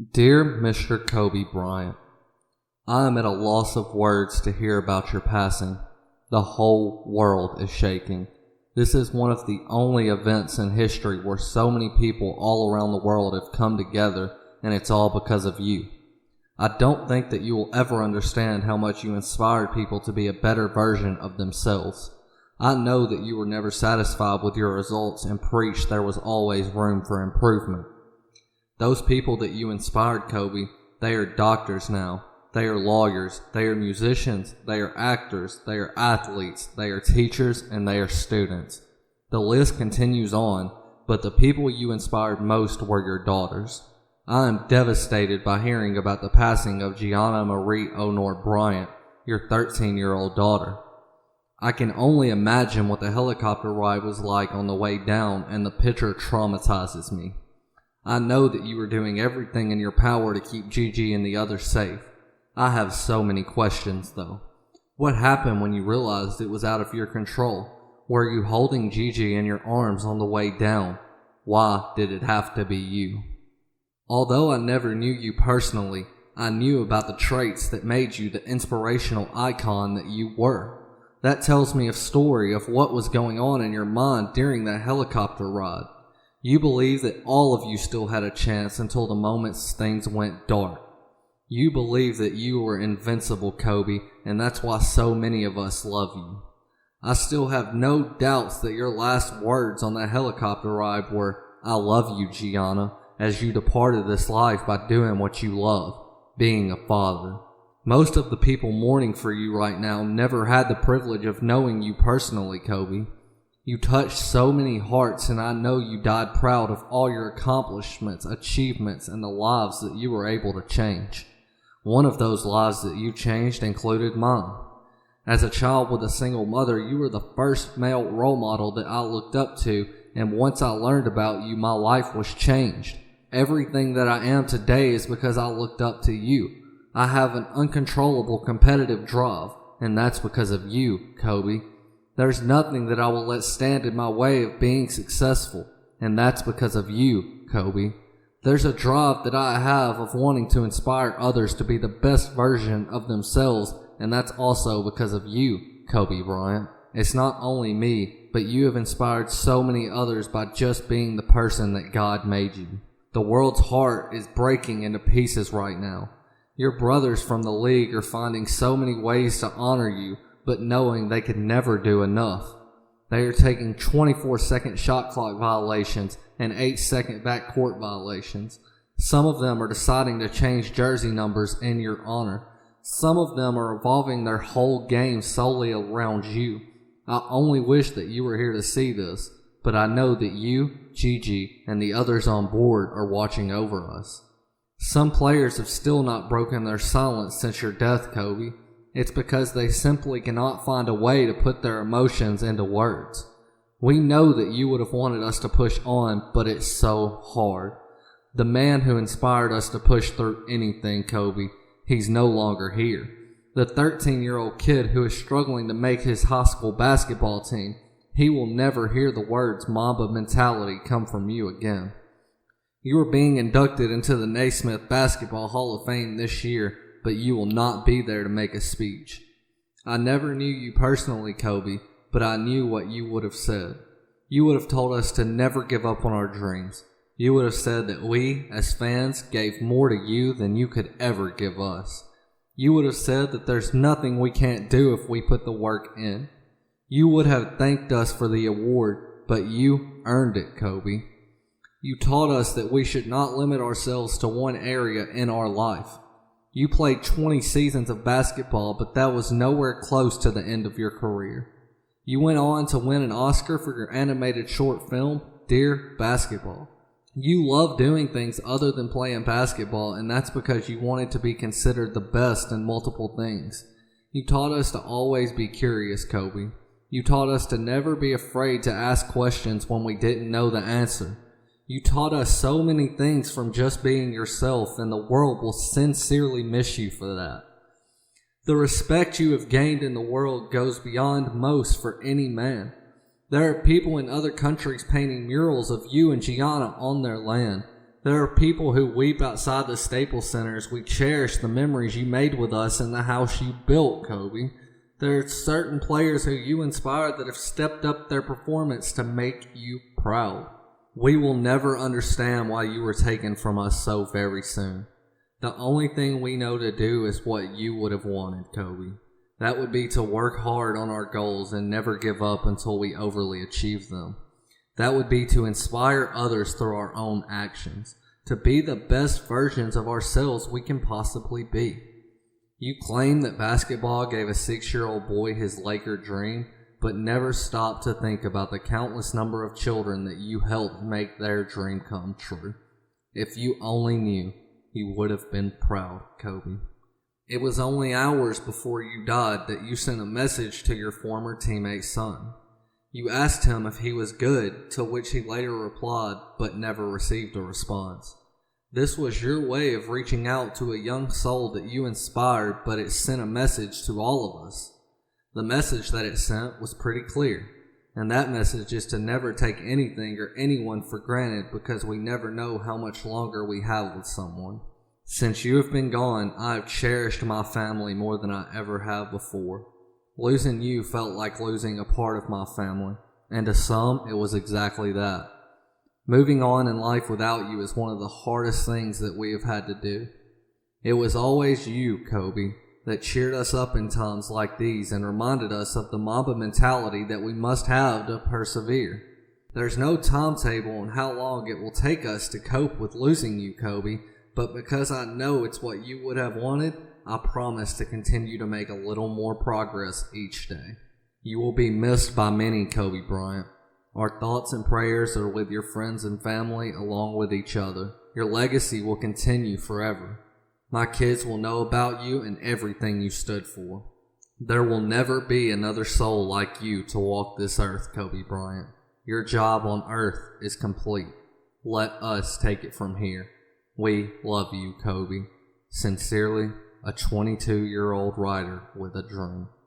Dear Mr. Kobe Bryant, I am at a loss of words to hear about your passing. The whole world is shaking. This is one of the only events in history where so many people all around the world have come together, and it's all because of you. I don't think that you will ever understand how much you inspired people to be a better version of themselves. I know that you were never satisfied with your results and preached there was always room for improvement. Those people that you inspired, Kobe, they are doctors now. They are lawyers. They are musicians. They are actors. They are athletes. They are teachers, and they are students. The list continues on, but the people you inspired most were your daughters. I am devastated by hearing about the passing of Gianna Marie Honor Bryant, your 13-year-old daughter. I can only imagine what the helicopter ride was like on the way down, and the picture traumatizes me. I know that you are doing everything in your power to keep Gigi and the others safe. I have so many questions, though. What happened when you realized it was out of your control? Were you holding Gigi in your arms on the way down? Why did it have to be you? Although I never knew you personally, I knew about the traits that made you the inspirational icon that you were. That tells me a story of what was going on in your mind during that helicopter ride. You believed that all of you still had a chance until the moments things went dark. You believed that you were invincible, Kobe, and that's why so many of us love you. I still have no doubts that your last words on that helicopter ride were, "I love you, Gianna," as you departed this life by doing what you love, being a father. Most of the people mourning for you right now never had the privilege of knowing you personally, Kobe. You touched so many hearts, and I know you died proud of all your accomplishments, achievements, and the lives that you were able to change. One of those lives that you changed included mine. As a child with a single mother, you were the first male role model that I looked up to, and once I learned about you, my life was changed. Everything that I am today is because I looked up to you. I have an uncontrollable competitive drive, and that's because of you, Kobe. There's nothing that I will let stand in my way of being successful, and that's because of you, Kobe. There's a drive that I have of wanting to inspire others to be the best version of themselves, and that's also because of you, Kobe Bryant. It's not only me, but you have inspired so many others by just being the person that God made you. The world's heart is breaking into pieces right now. Your brothers from the league are finding so many ways to honor you, but knowing they could never do enough. They are taking 24-second shot clock violations and 8-second backcourt violations. Some of them are deciding to change jersey numbers in your honor. Some of them are evolving their whole game solely around you. I only wish that you were here to see this, but I know that you, Gigi, and the others on board are watching over us. Some players have still not broken their silence since your death, Kobe. It's because they simply cannot find a way to put their emotions into words. We know that you would have wanted us to push on, but it's so hard. The man who inspired us to push through anything, Kobe, he's no longer here. The 13-year-old kid who is struggling to make his high school basketball team, he will never hear the words Mamba mentality come from you again. You are being inducted into the Naismith Basketball Hall of Fame this year, but you will not be there to make a speech. I never knew you personally, Kobe, but I knew what you would have said. You would have told us to never give up on our dreams. You would have said that we, as fans, gave more to you than you could ever give us. You would have said that there's nothing we can't do if we put the work in. You would have thanked us for the award, but you earned it, Kobe. You taught us that we should not limit ourselves to one area in our life. You played 20 seasons of basketball, but that was nowhere close to the end of your career. You went on to win an Oscar for your animated short film, Dear Basketball. You love doing things other than playing basketball, and that's because you wanted to be considered the best in multiple things. You taught us to always be curious, Kobe. You taught us to never be afraid to ask questions when we didn't know the answer. You taught us so many things from just being yourself, and the world will sincerely miss you for that. The respect you have gained in the world goes beyond most for any man. There are people in other countries painting murals of you and Gianna on their land. There are people who weep outside the Staples Center as we cherish the memories you made with us in the house you built, Kobe. There are certain players who you inspired that have stepped up their performance to make you proud. We will never understand why you were taken from us so very soon. The only thing we know to do is what you would have wanted, Kobe. That would be to work hard on our goals and never give up until we overly achieve them. That would be to inspire others through our own actions, to be the best versions of ourselves we can possibly be. You claim that basketball gave a 6-year-old boy his Laker dream, but never stopped to think about the countless number of children that you helped make their dream come true. If you only knew, you would have been proud, Kobe. It was only hours before you died that you sent a message to your former teammate's son. You asked him if he was good, to which he later replied, but never received a response. This was your way of reaching out to a young soul that you inspired, but it sent a message to all of us. The message that it sent was pretty clear, and that message is to never take anything or anyone for granted because we never know how much longer we have with someone. Since you have been gone, I have cherished my family more than I ever have before. Losing you felt like losing a part of my family, and to some, it was exactly that. Moving on in life without you is one of the hardest things that we have had to do. It was always you, Kobe, that cheered us up in times like these and reminded us of the Mamba mentality that we must have to persevere. There's no timetable on how long it will take us to cope with losing you, Kobe, but because I know it's what you would have wanted, I promise to continue to make a little more progress each day. You will be missed by many, Kobe Bryant. Our thoughts and prayers are with your friends and family along with each other. Your legacy will continue forever. My kids will know about you and everything you stood for. There will never be another soul like you to walk this earth, Kobe Bryant. Your job on earth is complete. Let us take it from here. We love you, Kobe. Sincerely, a 22-year-old writer with a dream.